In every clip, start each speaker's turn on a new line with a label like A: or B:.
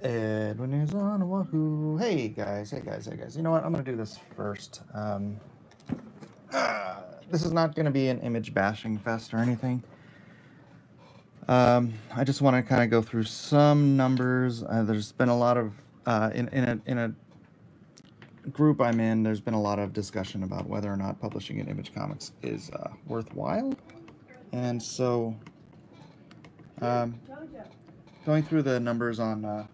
A: Edwin is on Wahoo. Hey guys. You know what? I'm gonna do this first. This is not gonna be an image bashing fest or anything. I just want to kind of go through some numbers. There's been a lot of in a group I'm in. There's been a lot of discussion about whether or not publishing in Image Comics is worthwhile, and so going through the numbers on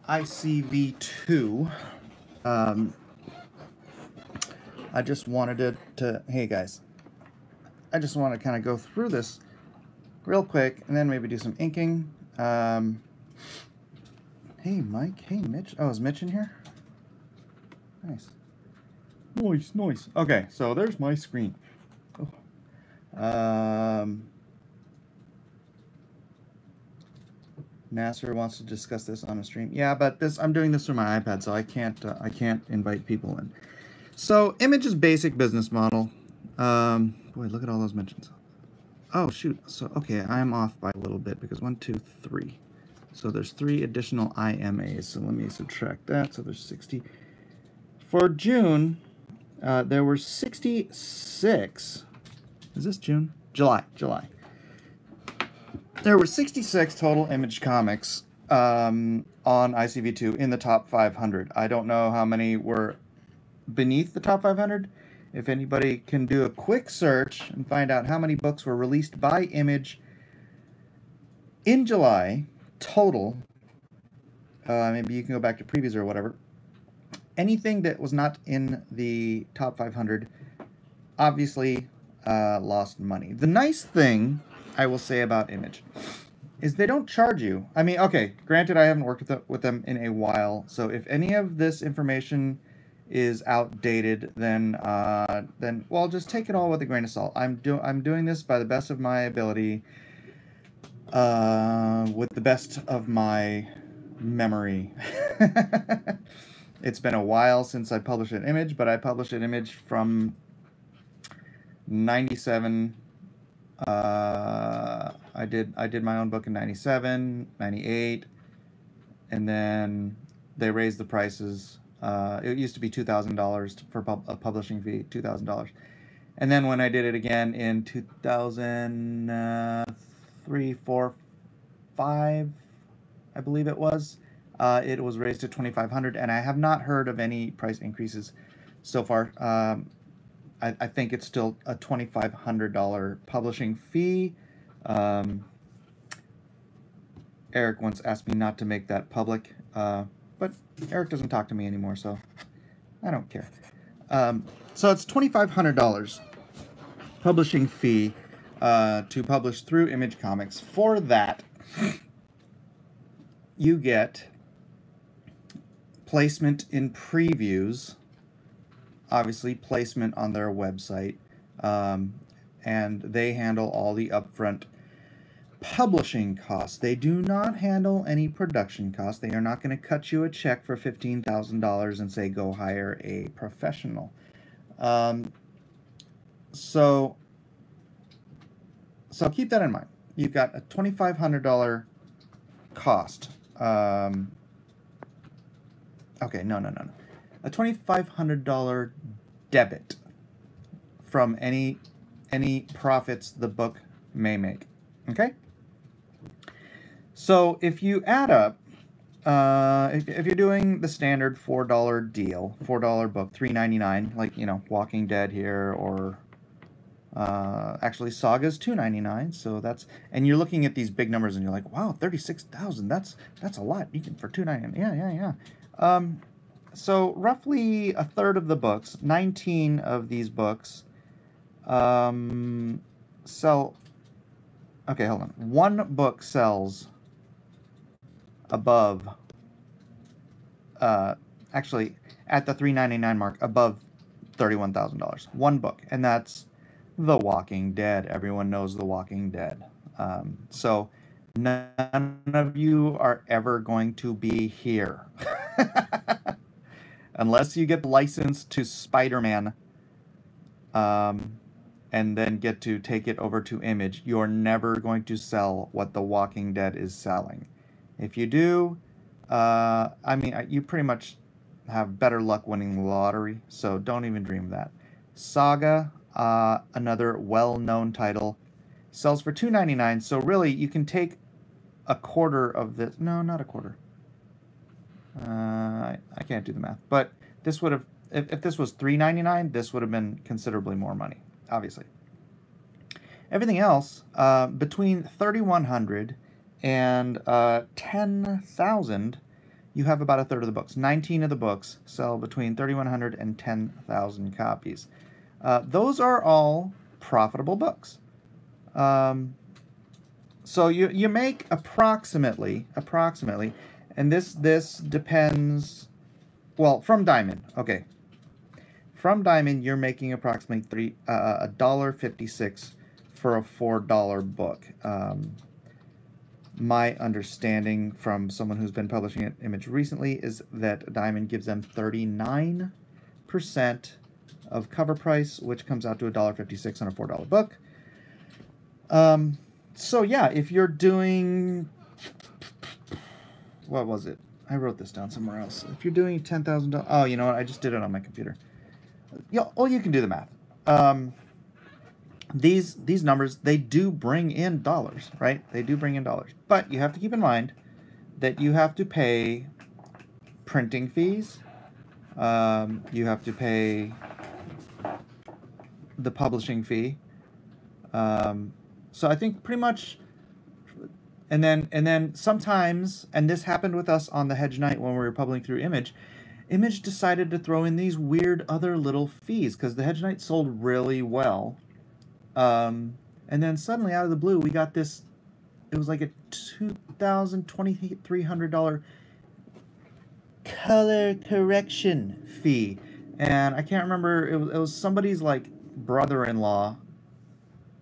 A: ICV2. I just wanted to hey guys, I just want to kind of go through this real quick and then maybe do some inking. Hey Mike, hey Mitch. Oh, is Mitch in here? Nice. Nice. Okay, so there's my screen. Oh. Nasser wants to discuss this on a stream. Yeah, but I'm doing this through my iPad, so I can't invite people in. So, Image's basic business model. Boy, look at all those mentions. Oh shoot. So okay, I'm off by a little bit because 1, 2, 3. So there's 3 additional IMAs. So let me subtract that. So there's 60. For June, there were 66. Is this June? July. There were 66 total Image comics on ICV2 in the top 500. I don't know how many were beneath the top 500. If anybody can do a quick search and find out how many books were released by Image in July total, maybe you can go back to previews or whatever. Anything that was not in the top 500 obviously lost money. The nice thing I will say about Image is they don't charge you. I mean, okay, granted I haven't worked with them in a while, so if any of this information is outdated, then well, just take it all with a grain of salt. I'm doing this by the best of my ability, with the best of my memory. It's been a while since I published an Image, but I published an Image from 97. I did my own book in 97, 98, and then they raised the prices. It used to be $2,000 for a publishing fee, $2,000. And then when I did it again in 2003, 4, 5, I believe it was raised to $2,500, and I have not heard of any price increases so far. I think it's still a $2,500 publishing fee. Eric once asked me not to make that public, but Eric doesn't talk to me anymore, so I don't care. So it's $2,500 publishing fee to publish through Image Comics. For that, you get placement in previews, obviously placement on their website, and they handle all the upfront publishing costs. They do not handle any production costs. They are not going to cut you a check for $15,000 and say go hire a professional. So keep that in mind. You've got a $2,500 cost. Okay, no. A $2,500 debit from any profits the book may make. Okay? So if you add up, if you're doing the standard $4 deal, $4 book, $3.99, like, you know, Walking Dead here, or actually Saga's $2.99, so that's, and you're looking at these big numbers and you're like, wow, 36,000, that's a lot. You can for $2.99. Yeah. So roughly a third of the books, 19 of these books, sell. Okay, hold on. One book sells above, actually at the $3.99 mark, above $31,000. One book, and that's The Walking Dead. Everyone knows The Walking Dead. So none of you are ever going to be here. Unless you get licensed to Spider-Man. and then get to take it over to Image, you're never going to sell what The Walking Dead is selling. If you do, I mean, you pretty much have better luck winning the lottery, so don't even dream of that. Saga, another well-known title, sells for $2.99, so really you can take a quarter of this. No, not a quarter. I can't do the math, but this would have, if this was $3.99, this would have been considerably more money, obviously. Everything else, between 3,100 and 10,000, you have about a third of the books. 19 of the books sell between 3,100 and 10,000 copies. Those are all profitable books. So you make approximately, and this depends, well, from Diamond, okay. From Diamond, you're making approximately $1.56 for a $4 book. My understanding from someone who's been publishing at Image recently is that Diamond gives them 39% of cover price, which comes out to $1.56 on a $4 book. So yeah, if you're doing, what was it? I wrote this down somewhere else. If you're doing $10,000, oh, you know what? I just did it on my computer. Yeah, oh, you can do the math. These numbers, they do bring in dollars, right? They do bring in dollars. But you have to keep in mind that you have to pay printing fees. You have to pay the publishing fee. So I think pretty much, and then sometimes, and this happened with us on the Hedge Night when we were publishing through Image, Image decided to throw in these weird other little fees because the Hedge Night sold really well. And then suddenly out of the blue, we got this, it was like a $2,300 color correction fee. And I can't remember, it was somebody's like brother-in-law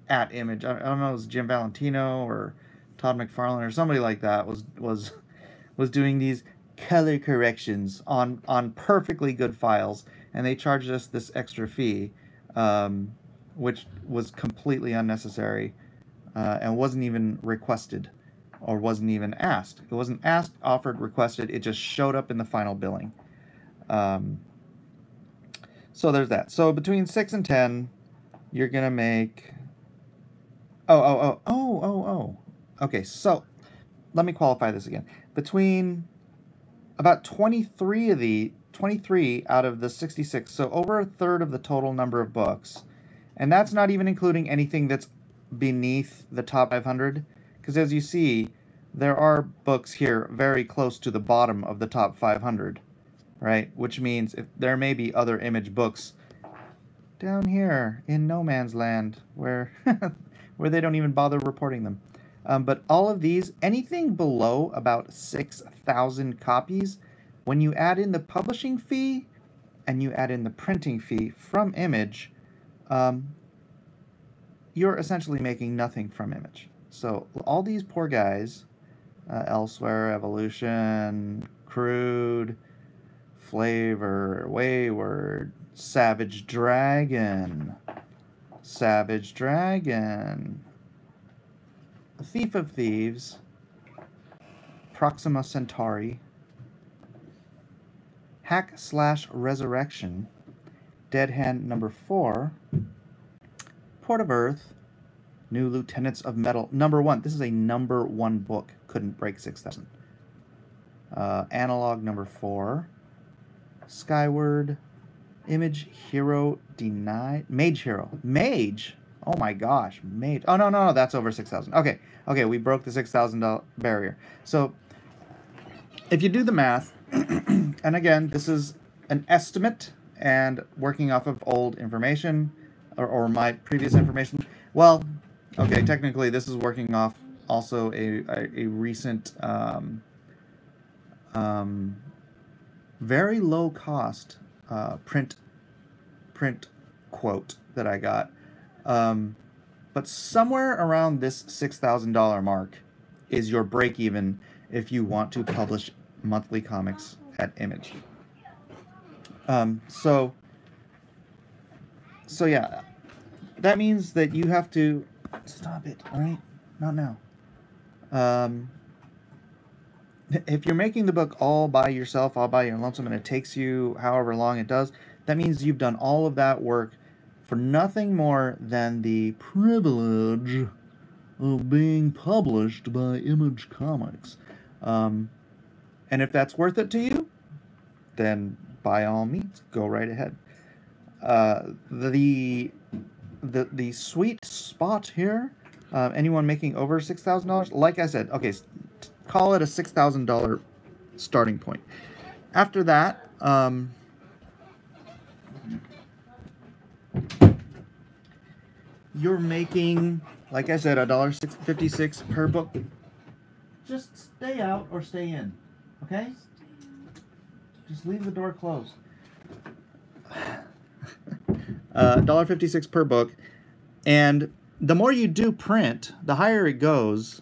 A: at Image. I don't know, it was Jim Valentino or Todd McFarlane or somebody like that was doing these color corrections on perfectly good files, and they charged us this extra fee, which was completely unnecessary, and wasn't even requested or wasn't even asked. It wasn't asked, offered, requested. It just showed up in the final billing. So there's that. So between 6 and 10, you're gonna make. Okay, so let me qualify this again. Between about 23 out of the 66, so over a third of the total number of books, and that's not even including anything that's beneath the top 500, because as you see, there are books here very close to the bottom of the top 500, right? Which means if there may be other Image books down here in no man's land where where they don't even bother reporting them. But all of these, anything below about 6,000 copies, when you add in the publishing fee and you add in the printing fee from Image, you're essentially making nothing from Image. So all these poor guys, Elsewhere, Evolution, Crude, Flavor, Wayward, Savage Dragon, Thief of Thieves, Proxima Centauri, Hack/Resurrection, Dead Hand number 4, Port of Earth, New Lieutenants of Metal, number 1. This is a number 1 book. Couldn't break 6,000. Analog number 4, Skyward, Image Hero Denied, Mage Hero. Mage? Oh my gosh, Mage. Oh, no, that's over 6,000. Okay, we broke the $6,000 barrier. So, if you do the math, and again, this is an estimate and working off of old information, or my previous information. Well, okay, technically this is working off also a recent, very low cost print quote that I got. But somewhere around this $6,000 mark is your break even if you want to publish monthly comics at Image. So yeah, that means that you have to stop it. All right, not now. If you're making the book all by yourself, all by your lonesome, and it takes you however long it does, that means you've done all of that work for nothing more than the privilege of being published by Image Comics. And if that's worth it to you, then by all means, go right ahead. The sweet spot here, anyone making over $6,000, like I said, okay, call it a $6,000 starting point. After that, you're making, like I said, $1.56 per book. Just stay out or stay in, okay? Just leave the door closed. $1.56 per book, and the more you do print, the higher it goes.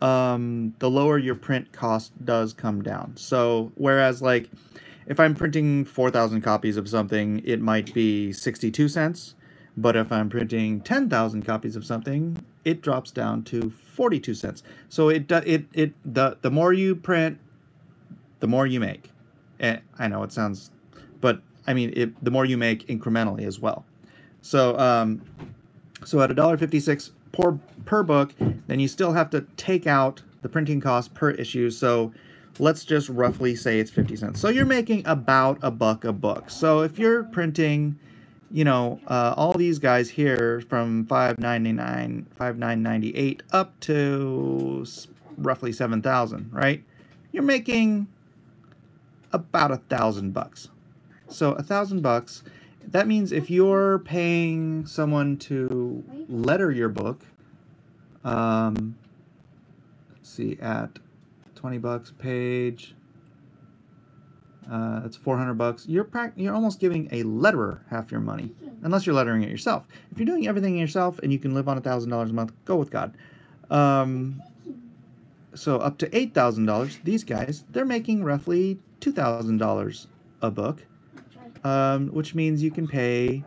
A: The lower your print cost does come down. So whereas like if I'm printing 4,000 copies of something, it might be 62 cents. But if I'm printing 10,000 copies of something, it drops down to 42 cents. So the more you print, the more you make. And I know it sounds, but I mean the more you make incrementally as well. So so at $1.56 per book, then you still have to take out the printing cost per issue. So let's just roughly say it's 50 cents. So you're making about $1 a book. So if you're printing, you know, all these guys here from $5.99, $5.998 up to roughly 7,000, right? You're making about $1,000. So $1,000. That means if you're paying someone to letter your book, let's see, at $20 a page, that's $400. You're almost giving a letterer half your money, unless you're lettering it yourself. If you're doing everything yourself and you can live on $1,000 a month, go with God. So up to $8,000, these guys, they're making roughly $2,000 a book. Which means you can pay,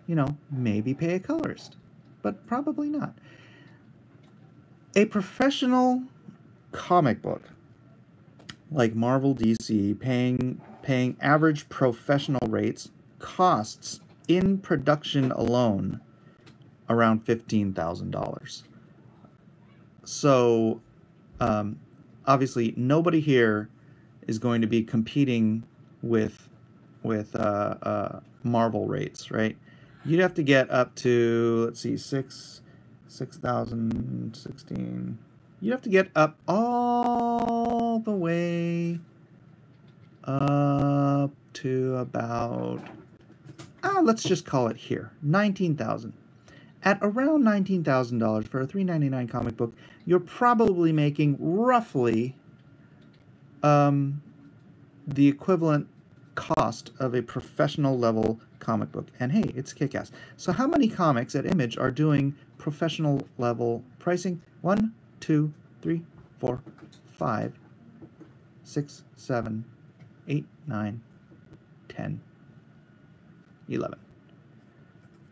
A: you know, maybe pay a colorist, but probably not. A professional comic book, like Marvel, DC, paying average professional rates, costs in production alone around $15,000. So, obviously, nobody here is going to be competing with Marvel rates, right? You'd have to get up to, let's see, 6,016. You'd have to get up all the way up to about, let's just call it here, 19,000. At around $19,000 for a $3.99 comic book, you're probably making roughly the equivalent cost of a professional level comic book. And hey, it's kick-ass. So how many comics at Image are doing professional level pricing? 1, 2, 3, 4, 5, 6, 7, 8, 9, 10, 11.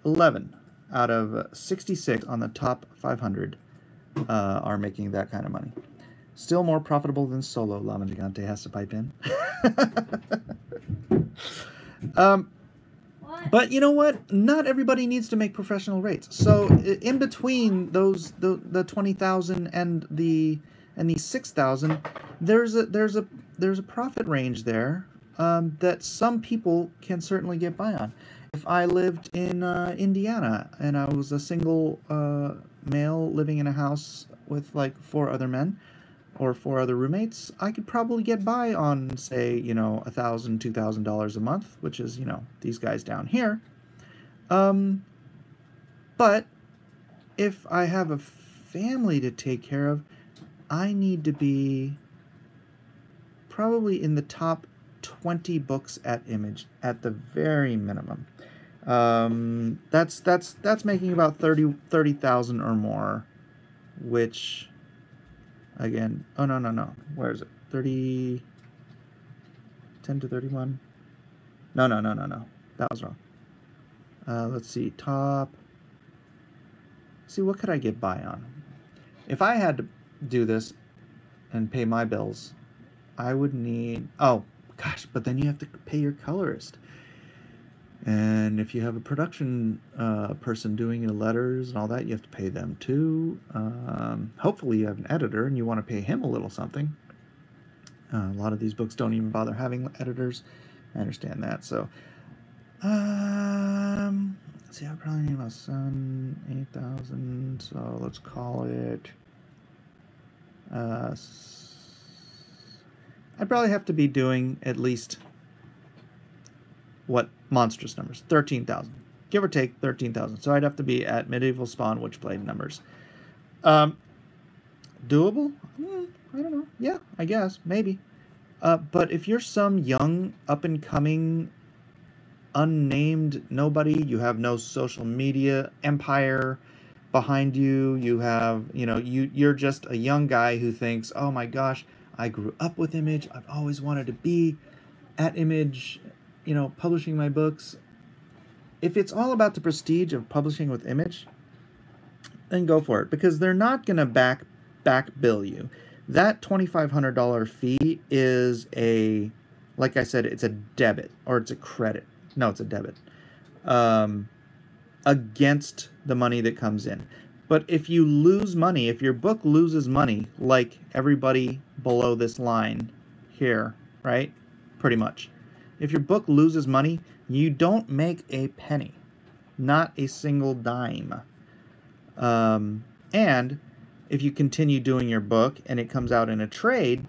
A: 11 out of 66 on the top 500 are making that kind of money. Still more profitable than solo, Llama Gigante has to pipe in. But you know what? Not everybody needs to make professional rates. So in between those the 20,000 and the 6,000, there's a profit range there that some people can certainly get by on. If I lived in Indiana and I was a single male living in a house with like 4 other men or 4 other roommates, I could probably get by on, say, you know, $1,000, $2,000 a month, which is, you know, these guys down here. But if I have a family to take care of, I need to be probably in the top 20 books at Image at the very minimum. That's making about 30,000 or more, which, again, oh no, where is it? 10 to 31? No, that was wrong. Let's see, top see, what could I get by on? If I had to do this and pay my bills, I would need, oh gosh, but then you have to pay your colorist. And if you have a production person doing your letters and all that, you have to pay them too. Hopefully you have an editor and you want to pay him a little something. A lot of these books don't even bother having editors. I understand that. So, let's see, I probably need about 8,000. So let's call it. I'd probably have to be doing at least what monstrous numbers? 13,000, give or take 13,000. So I'd have to be at Medieval Spawn Witchblade numbers. Doable? I don't know. Yeah, I guess maybe. But if you're some young, up-and-coming, unnamed nobody, you have no social media empire behind you, you have, you're just a young guy who thinks, oh my gosh, I grew up with Image, I've always wanted to be at Image, publishing my books. If it's all about the prestige of publishing with Image, then go for it, because they're not going to back bill you. That $2,500 fee is like I said, it's a debit, or it's a credit. No, it's a debit. Against the money that comes in. But if you lose money, if your book loses money, like everybody below this line here, right? Pretty much. If your book loses money, you don't make a penny. Not a single dime. And if you continue doing your book and it comes out in a trade,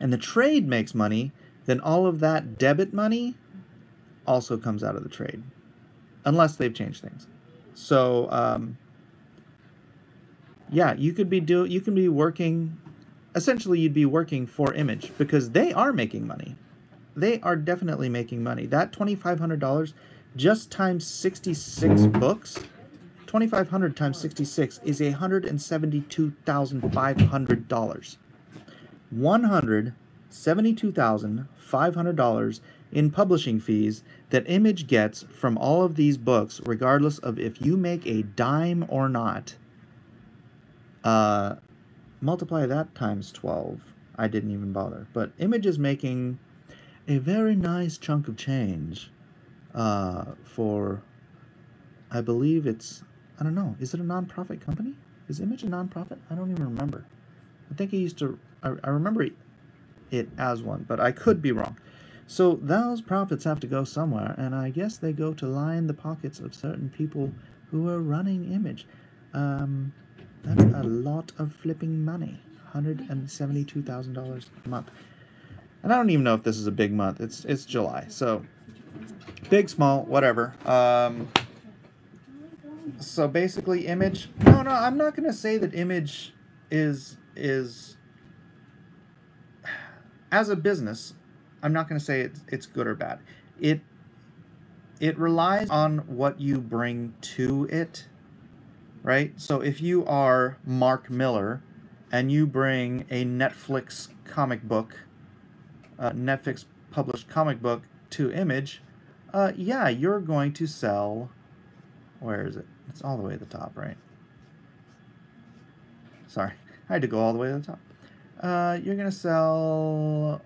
A: and the trade makes money, then all of that debit money also comes out of the trade. Unless they've changed things. So, yeah, you can be working, essentially you'd be working for Image, because they are making money. They are definitely making money. That $2,500 just times 66 books, 2,500 times 66 is $172,500. $172,500 in publishing fees that Image gets from all of these books, regardless of if you make a dime or not. Multiply that times 12. I didn't even bother. But Image is making a very nice chunk of change for, I believe it's, I don't know, is it a nonprofit company? Is Image a nonprofit? I don't even remember. I think I remember it as one, but I could be wrong. So those profits have to go somewhere, and I guess they go to line the pockets of certain people who are running Image. That's a lot of flipping money. $172,000 a month. And I don't even know if this is a big month. It's July, so big, small, whatever. So basically, Image. No, I'm not gonna say that Image is as a business. I'm not gonna say it's good or bad. It relies on what you bring to it, right? So if you are Mark Miller and you bring a Netflix comic book, Netflix published comic book to Image, yeah, you're going to sell, where is it? It's all the way at the top, right? Sorry, I had to go all the way to the top. You're going to sell,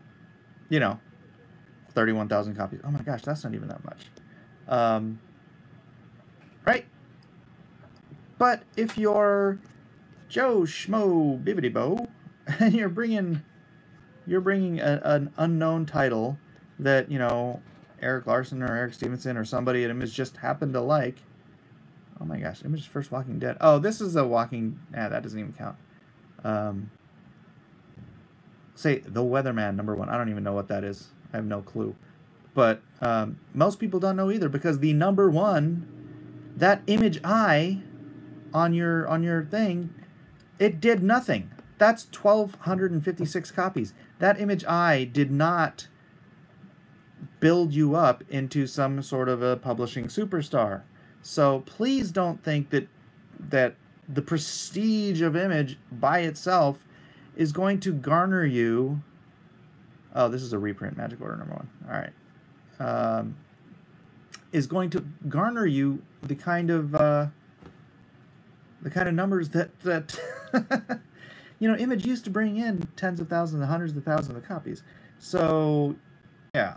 A: 31,000 copies. Oh my gosh, that's not even that much. Right? But if you're Joe Schmo Bibbidi Bo and you're bringing an unknown title that, Eric Larson or Eric Stevenson or somebody at Image just happened to like. Oh my gosh, Image's first Walking Dead. Oh, this is a Walking... that doesn't even count. Say, The Weatherman, #1. I don't even know what that is. I have no clue. But most people don't know either, because the #1, that Image eye on your thing, it did nothing. That's 1,256 copies. That Image eye did not build you up into some sort of a publishing superstar. So please don't think that the prestige of Image by itself is going to garner you... Oh, this is a reprint, Magic Order #1. All right. Is going to garner you the kind of the kind of numbers that you know, Image used to bring in tens of thousands, hundreds of thousands of copies. So, yeah.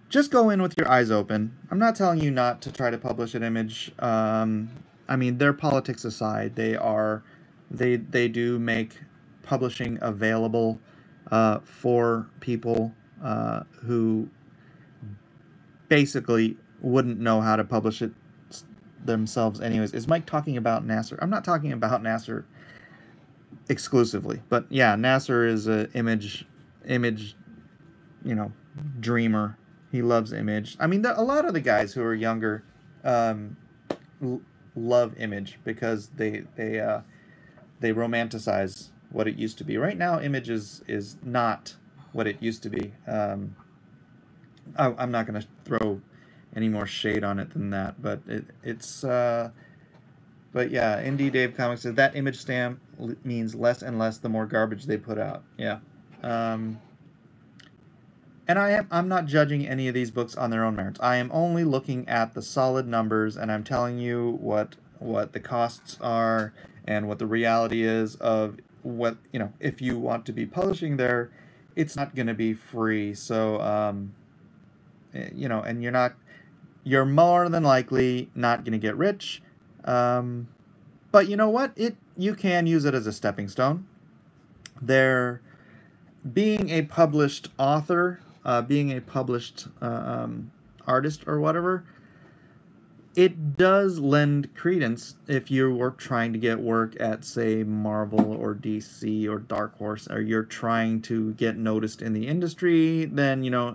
A: Just go in with your eyes open. I'm not telling you not to try to publish an Image. I mean, their politics aside, they do make publishing available for people who basically wouldn't know how to publish it themselves anyways. Is Mike talking about Nasser? I'm not talking about Nasser exclusively, but yeah, Nasser is a image, you know, dreamer. He loves Image. I mean, a lot of the guys who are younger love Image because they romanticize what it used to be. Right now, Image is not what it used to be. I'm not going to throw any more shade on it than that, but it's but yeah, Indie Dave Comics says that Image stamp means less and less the more garbage they put out. Yeah. And I'm not judging any of these books on their own merits. I am only looking at the solid numbers, and I'm telling you what the costs are and what the reality is of what, you know, if you want to be publishing there, it's not going to be free. So, you know, and you're more than likely not going to get rich. But you know what? You can use it as a stepping stone. Being a published author, being a published artist or whatever, it does lend credence if you were trying to get work at, say, Marvel or DC or Dark Horse, or you're trying to get noticed in the industry. Then, you know,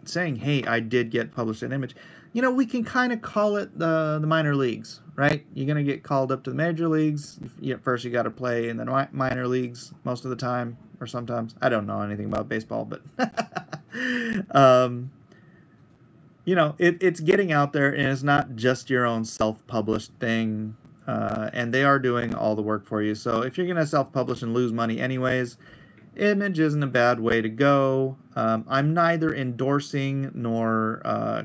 A: saying, hey, I did get published in Image, you know, we can kind of call it the minor leagues, right? You're going to get called up to the major leagues. First, you got to play in the minor leagues most of the time, or sometimes. I don't know anything about baseball, but you know, it's getting out there, and it's not just your own self-published thing, and they are doing all the work for you. So if you're going to self-publish and lose money anyways, Image isn't a bad way to go. I'm neither endorsing nor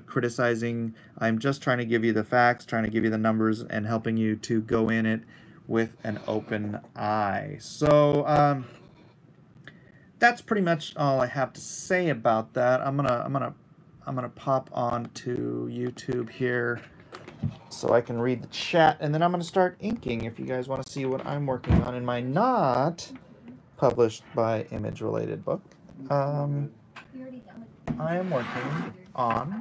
A: criticizing. I'm just trying to give you the facts, trying to give you the numbers, and helping you to go in it with an open eye. So that's pretty much all I have to say about that. I'm gonna pop on to YouTube here so I can read the chat, and then I'm gonna start inking if you guys want to see what I'm working on in my not published by Image related book. I am working on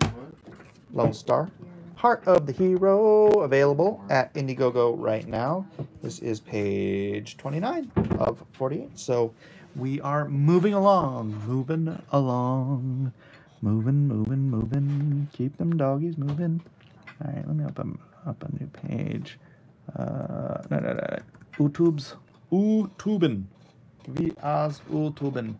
A: Lone Star, Heart of the Hero, available at Indiegogo right now. This is page 29 of 48. So we are moving along. Keep them doggies moving. All right, let me open up a new page. YouTuben. Vi as YouTuben.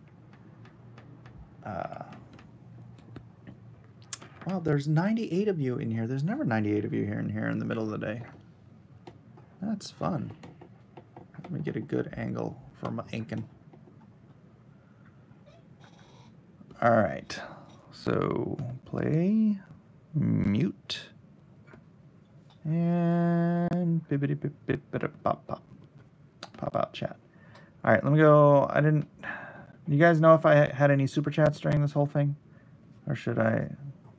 A: Wow, there's 98 of you in here. There's never 98 of you here in the middle of the day. That's fun. Let me get a good angle for my inking. All right. So play, mute, and pop out chat. All right, let me go. You guys know if I had any super chats during this whole thing, or should I?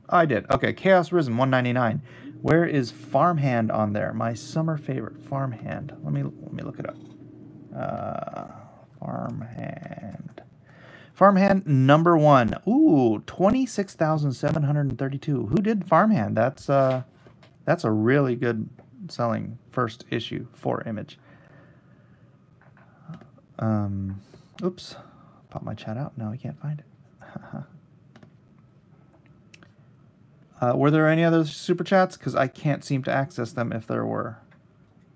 A: Oh, I did. Okay, Chaos Risen 199. Where is Farmhand on there? My summer favorite, Farmhand. Let me look it up. Farmhand number 1. Ooh, 26,732. Who did Farmhand? That's a really good selling first issue for Image. Oops. Pop my chat out. No, I can't find it. Were there any other super chats? Because I can't seem to access them if there were.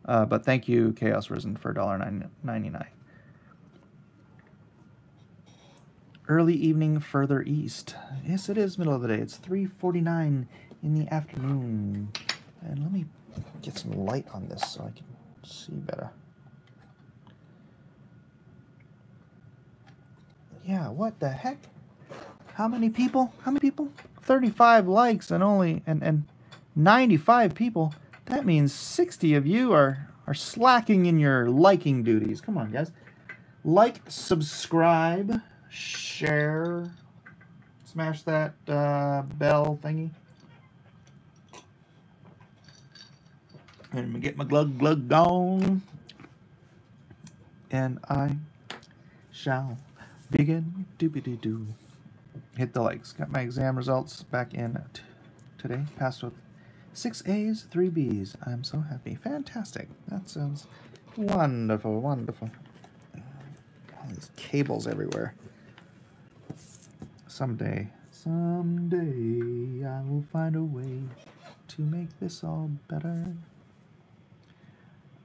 A: But thank you, Chaos Risen, for $1.99. Early evening further east. Yes, it is middle of the day. It's 3:49 in the afternoon. And let me get some light on this so I can see better. Yeah, what the heck? How many people? 35 likes and 95 people. That means 60 of you are slacking in your liking duties. Come on, guys. Like, subscribe, share, smash that bell thingy. And get my glug on. And I shall begin. Doobity-doo. Hit the likes. Got my exam results back in today. Passed with 6 A's, 3 B's. I'm so happy. Fantastic. That sounds wonderful, wonderful. All these cables everywhere. Someday I will find a way to make this all better.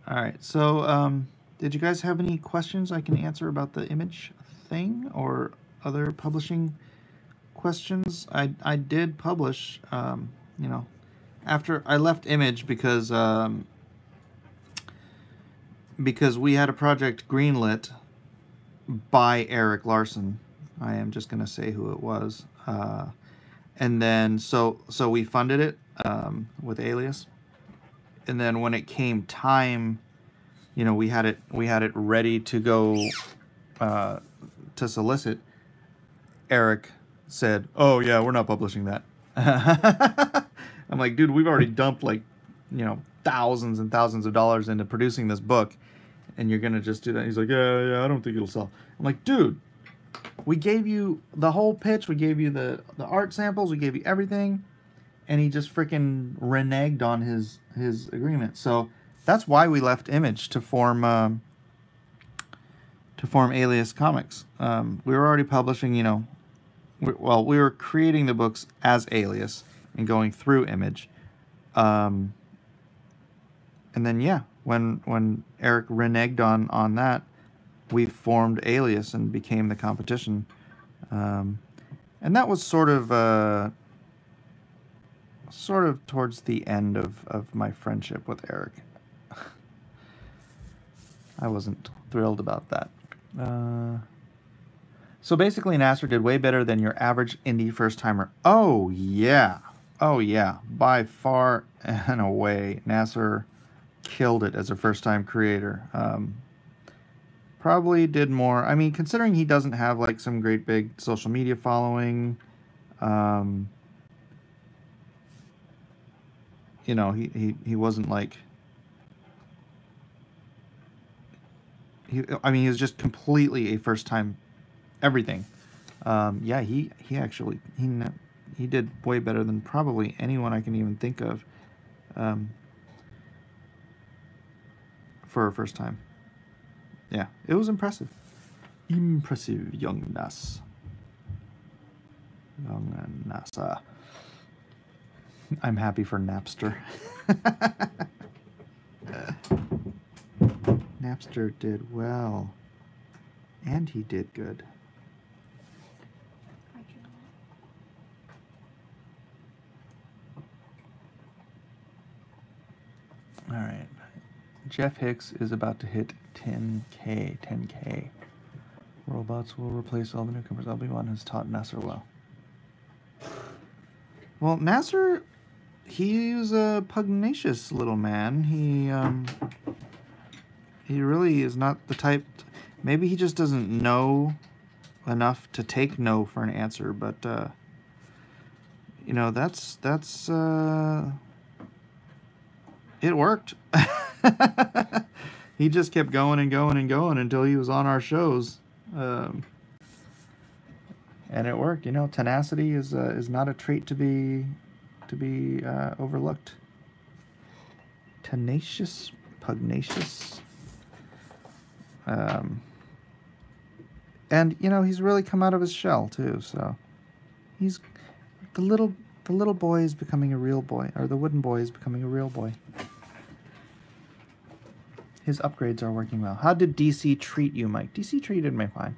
A: All right, so did you guys have any questions I can answer about the image thing or other publishing questions? I did publish, you know, after I left Image because we had a project greenlit by Eric Larson. I am just gonna say who it was, and then so we funded it with Alias. And then when it came time, you know, we had it ready to go to solicit. Eric said, "Oh yeah, we're not publishing that." I'm like, dude, we've already dumped like, you know, thousands and thousands of dollars into producing this book, and you're gonna just do that? He's like, yeah, I don't think it'll sell. I'm like, dude, we gave you the whole pitch, we gave you the art samples, we gave you everything. And he just freaking reneged on his agreement. So that's why we left Image to form Alias Comics. We were already publishing, you know, we were creating the books as Alias and going through Image. And then yeah, when Eric reneged on that, we formed Alias and became the competition. And that was sort of towards the end of my friendship with Eric. I wasn't thrilled about that. So basically Nasser did way better than your average indie first-timer. Oh yeah, by far and away, Nasser killed it as a first-time creator. Probably did more, I mean, considering he doesn't have like some great big social media following, you know, he wasn't like, I mean, he was just completely a first-time everything. Yeah, he actually, he did way better than probably anyone I can even think of for a first time. Yeah, it was impressive. Impressive, young Nas. Young NASA. I'm happy for Napster. Napster did well. And he did good. Alright. Jeff Hicks is about to hit 10K. Robots will replace all the newcomers. Obi-Wan has taught Nasser well. Well, Nasser, he's a pugnacious little man. He really is not the type. Maybe he just doesn't know enough to take no for an answer. But you know, that's it worked. He just kept going and going and going until he was on our shows, and it worked. You know, tenacity is not a trait to be overlooked. Tenacious, pugnacious, and you know, he's really come out of his shell too. So he's the little boy is becoming a real boy, or the wooden boy is becoming a real boy. His upgrades are working well. How did DC treat you, Mike? DC treated me fine.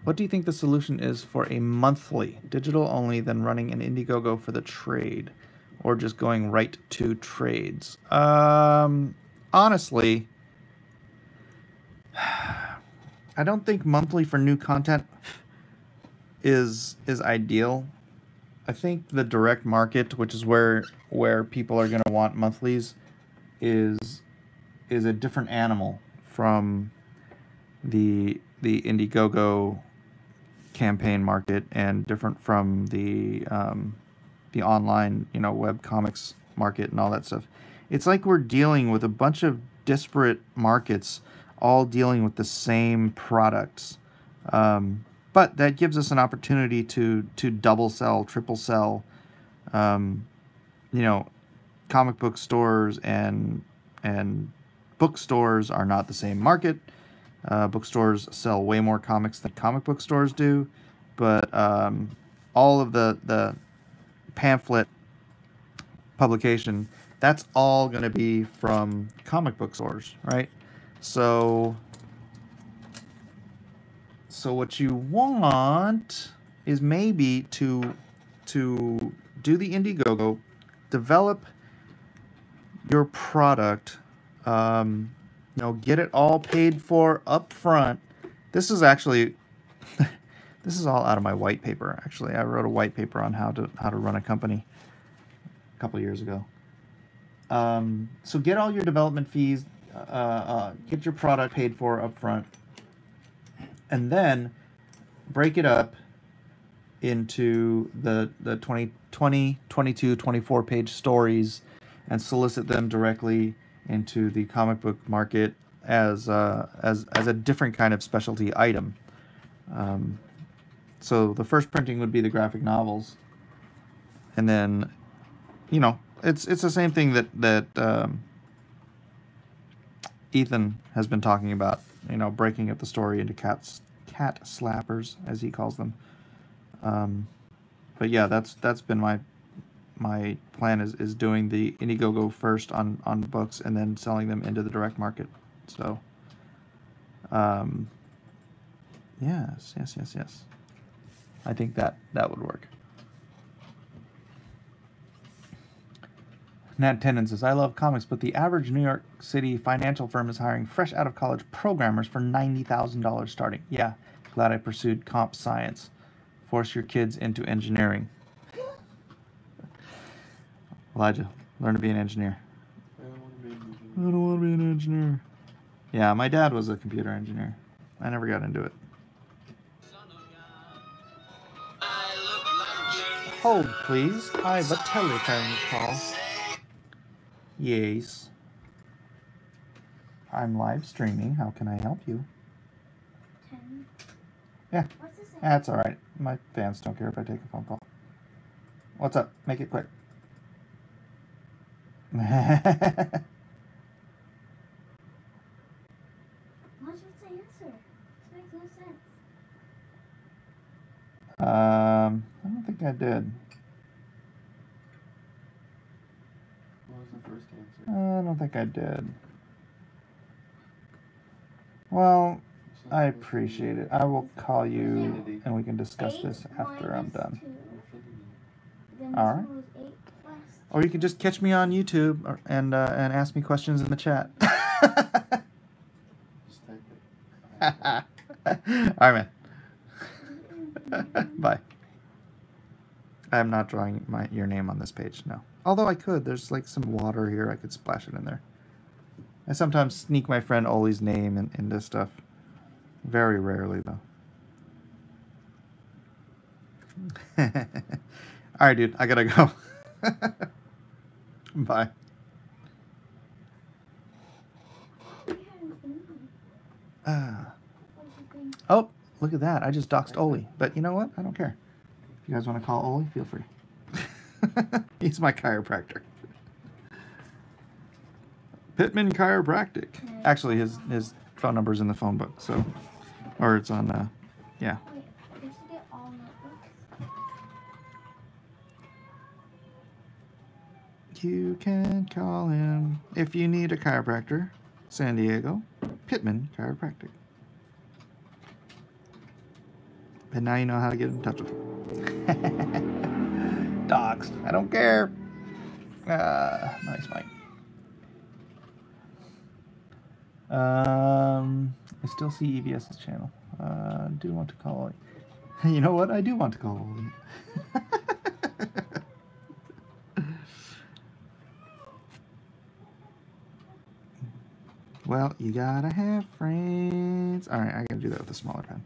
A: What do you think the solution is for a monthly, digital only, then running an Indiegogo for the trade? Or just going right to trades? Honestly, I don't think monthly for new content is ideal. I think the direct market, which is where people are going to want monthlies, is a different animal from the Indiegogo campaign market, and different from the online, web comics market and all that stuff. It's like we're dealing with a bunch of disparate markets, all dealing with the same products. But that gives us an opportunity to double sell, triple sell. Comic book stores and bookstores are not the same market. Bookstores sell way more comics than comic book stores do, but all of the pamphlet publication, that's all going to be from comic book stores, right? So what you want is maybe to do the Indiegogo, develop your product, get it all paid for up front. This is actually this is all out of my white paper. Actually, I wrote a white paper on how to run a company a couple years ago. So get all your development fees, get your product paid for up front, and then break it up into the 20, 22, 24 page stories, and solicit them directly into the comic book market as a different kind of specialty item. So the first printing would be the graphic novels, and then it's the same thing that Ethan has been talking about, breaking up the story into cat slappers, as he calls them. But yeah, that's been my plan, is doing the Indiegogo first on books, and then selling them into the direct market. So yes. I think that would work. Nat Tennant says, I love comics, but the average New York City financial firm is hiring fresh out of college programmers for $90,000 starting. Yeah, glad I pursued comp science. Force your kids into engineering. Elijah, learn to be an engineer. I don't want to be an engineer. Yeah, my dad was a computer engineer. I never got into it. Hold, please. I have a telephone call. Yes. I'm live streaming. How can I help you?
B: 10.
A: Yeah.
B: What's this?
A: That's all right. My fans don't care if I take a phone call. What's up? Make it quick.
B: What's the answer? This makes no sense.
A: I don't think I did.
C: What was the first answer?
A: I don't think I did. Well, I appreciate it. I will call you and we can discuss this after I'm done. All right. Or you can just catch me on YouTube and ask me questions in the chat.
C: Just type it.
A: All right, man. Bye. I'm not drawing your name on this page, no. Although I could. There's like some water here. I could splash it in there. I sometimes sneak my friend Oli's name into stuff. Very rarely, though. All right, dude. I gotta go. Bye. Oh, look at that. I just doxed Oli. But you know what? I don't care. If you guys want to call Oli, feel free. He's my chiropractor. Pittman Chiropractic. Actually, his phone number's in the phone book, so, or it's on, yeah. You can call him if you need a chiropractor. San Diego, Pittman Chiropractic. And now you know how to get in touch with him. Doxed. I don't care. Nice, Mike. I still see EVS's channel. I do want to call it. You know what? I do want to call it. Well, you gotta have friends. All right, I gotta do that with a smaller pen.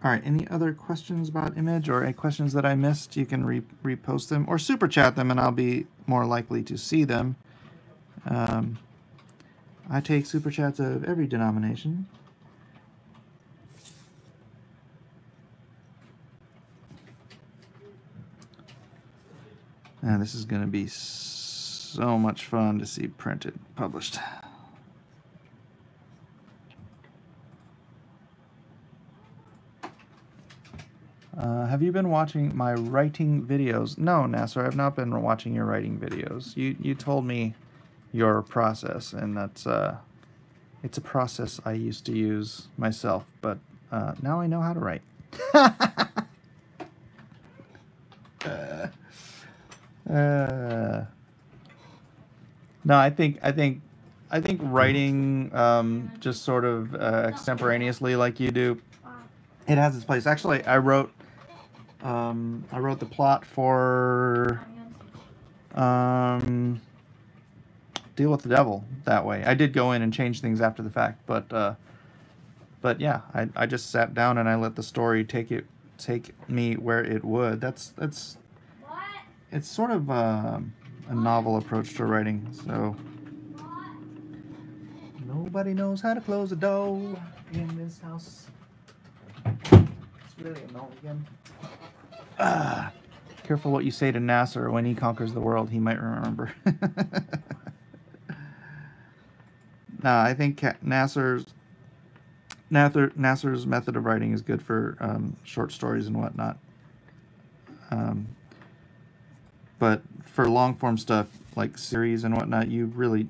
A: All right, any other questions about image or any questions that I missed? You can repost them or super chat them, and I'll be more likely to see them. I take super chats of every denomination. And this is going to be so much fun to see printed, published. Have you been watching my writing videos? No, Nasser, I've not been watching your writing videos. You told me your process, and that's it's a process I used to use myself, but now I know how to write. No, I think writing just sort of extemporaneously like you do, it has its place. Actually, I wrote the plot for Deal with the Devil that way. I did go in and change things after the fact, but yeah, I just sat down and I let the story take me where it would. It's sort of a novel approach to writing. So nobody knows how to close a door in this house. It's really annoying. Careful what you say to Nasser. When he conquers the world, he might remember. No, I think Nasser's method of writing is good for short stories and whatnot. But for long form stuff like series and whatnot, you really,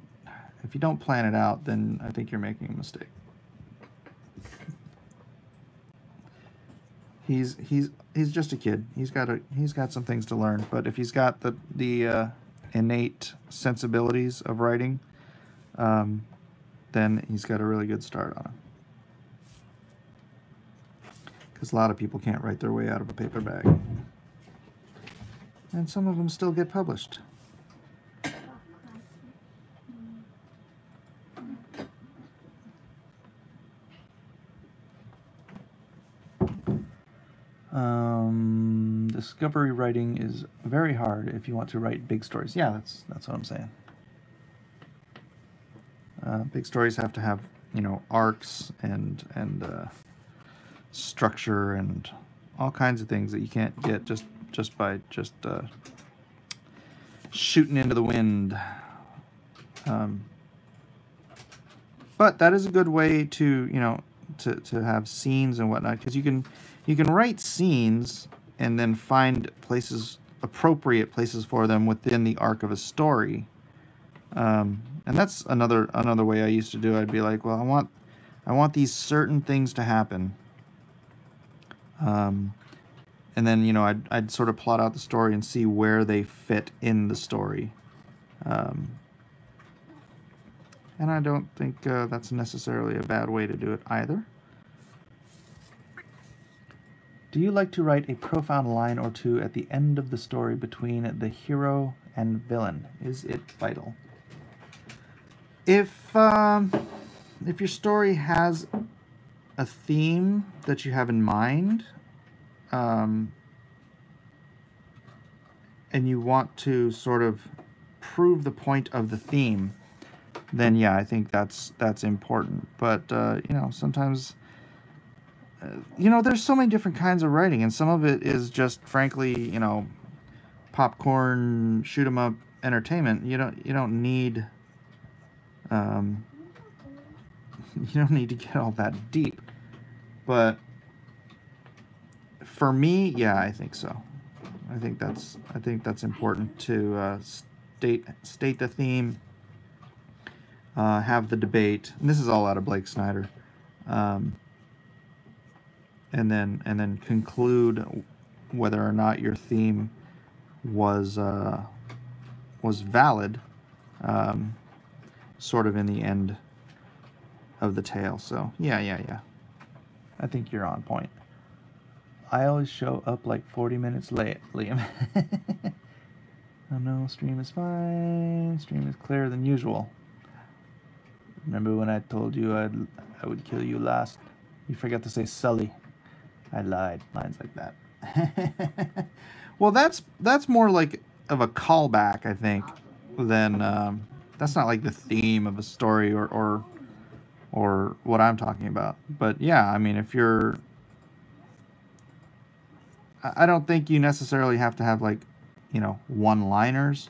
A: if you don't plan it out, then I think you're making a mistake. He's just a kid. He's got some things to learn. But if he's got the innate sensibilities of writing, then he's got a really good start on him. Because a lot of people can't write their way out of a paper bag. And some of them still get published. Discovery writing is very hard if you want to write big stories. Yeah, that's what I'm saying. Big stories have to have, arcs and structure and all kinds of things that you can't get just by shooting into the wind. But that is a good way to to have scenes and whatnot, because you can write scenes and then find appropriate places for them within the arc of a story. And that's another way I used to do it. I'd be like, well, I want these certain things to happen. And then, I'd sort of plot out the story and see where they fit in the story. And I don't think that's necessarily a bad way to do it either. Do you like to write a profound line or two at the end of the story between the hero and villain? Is it vital? If your story has a theme that you have in mind, and you want to sort of prove the point of the theme, then yeah, I think that's important. But sometimes there's so many different kinds of writing, and some of it is just frankly, popcorn shoot 'em up entertainment. You don't need to get all that deep. But for me, yeah, I think so. I think that's important to state the theme, have the debate. And this is all out of Blake Snyder, and then conclude whether or not your theme was valid, sort of in the end of the tale. So yeah. I think you're on point. I always show up like 40 minutes late, Liam. Oh no, stream is fine. Stream is clearer than usual. Remember when I told you I would kill you last? You forgot to say Sully. I lied. Lines like that. Well, that's more like of a callback, I think, than that's not like the theme of a story or what I'm talking about. But yeah, I mean, if you're, I don't think you necessarily have to have like, you know, one-liners.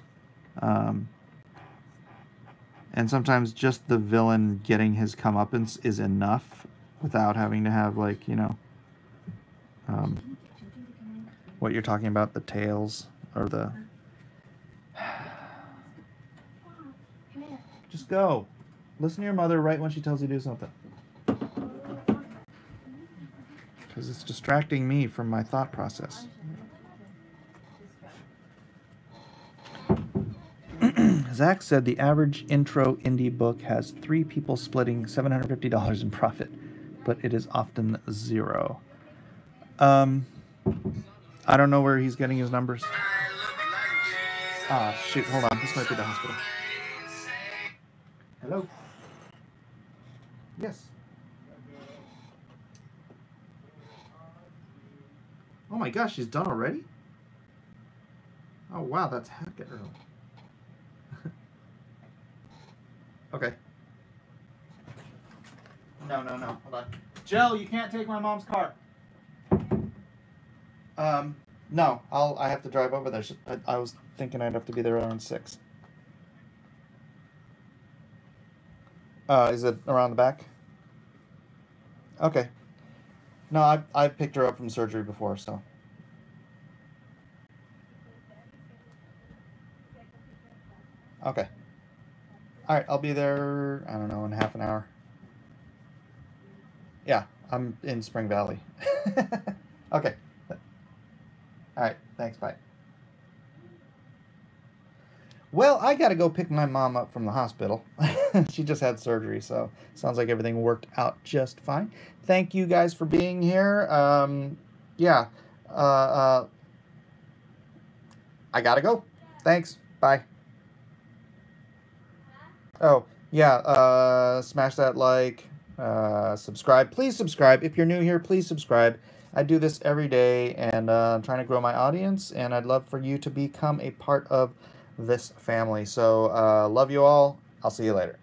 A: And sometimes just the villain getting his comeuppance is enough without having to have like, you know, what you're talking about, the tales or the... Just go. Listen to your mother right when she tells you to do something. Because it's distracting me from my thought process. Zach said the average intro indie book has 3 people splitting $750 in profit, but it is often 0. I don't know where he's getting his numbers. Ah, shoot, hold on. This might be the hospital. Hello? Yes. Oh my gosh, she's done already? Oh wow, that's heckin' early. Okay. No, hold on. Jill, you can't take my mom's car. No, I have to drive over there. I was thinking I'd have to be there around 6. Is it around the back? Okay. No, I picked her up from surgery before, so. Okay. Alright, I'll be there, I don't know, in half an hour. Yeah, I'm in Spring Valley. Okay. Alright, thanks, bye. Well, I gotta go pick my mom up from the hospital. She just had surgery, so sounds like everything worked out just fine. Thank you guys for being here. Yeah. I gotta go. Thanks. Bye. Oh, yeah, smash that like, subscribe. Please subscribe. If you're new here, please subscribe. I do this every day, and I'm trying to grow my audience, and I'd love for you to become a part of this family. So, love you all. I'll see you later.